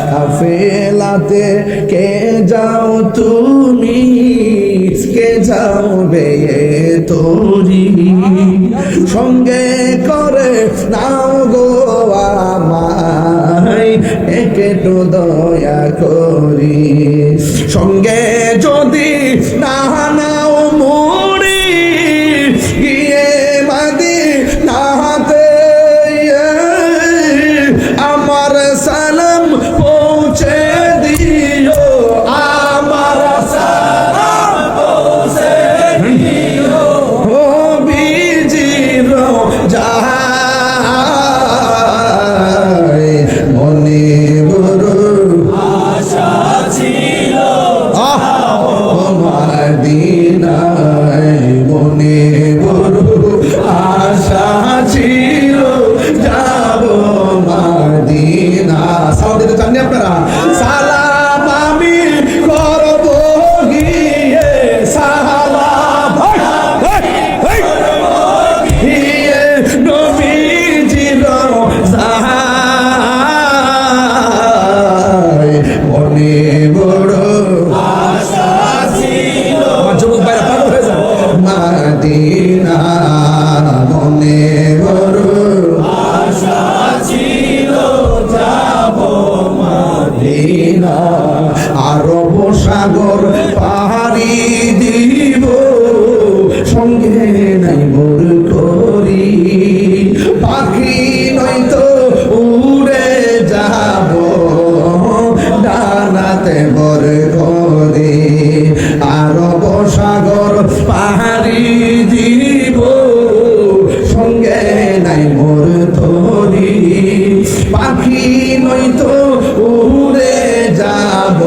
কাফেলাতে কে যাও তুমি, কে যাবে তোরি, সঙ্গে করে নাও গো আমায়, একটু দয়া করি। সঙ্গে যদি না নাও মুড়ি, গিয়ে মদিনাতে আমার সালাম পৌঁছে দিও, আমার সালাম পৌঁছে দিও। ও বিজির যায় মনে বড় আশা ছিল মদিনায়, মনে বড় আশা ছিল যাব মদিনা। সাউন্ড দিতে চাননি আপনারা? সালাম আমি করব গিয়ে, সালাম গিয়ে নবীজির যায় মনে বড় আশা ছিল। যুবক ভাইরা পাগল হয়ে যায়। মদিনা মনে বড় আশা ছিল যাব মদিনা। আরব সাগর পাহাড়ি দিব, সঙ্গে নাই মোর করি, পাখি নয়তো উড়ে যাব ডানাতে বর করে। আরব সাগর পাহাড়ি দিব, সঙ্গে নাই মোর তরি, পাখি নয়তো উড়ে যাব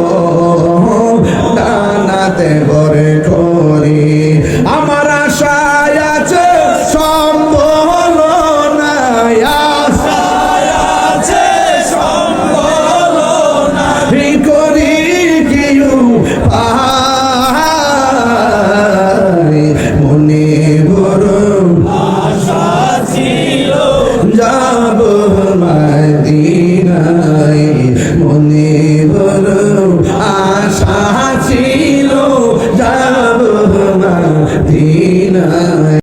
ডানাতে বর করে। আমার আশায় আছে সম্বল নাই, আশায় আছে সম্বল নাই, করি কেউ পাই মনে বড় আশা ছিল যাব মদিনায়, মনে বড় আশা ছিল যাব মদিনায়।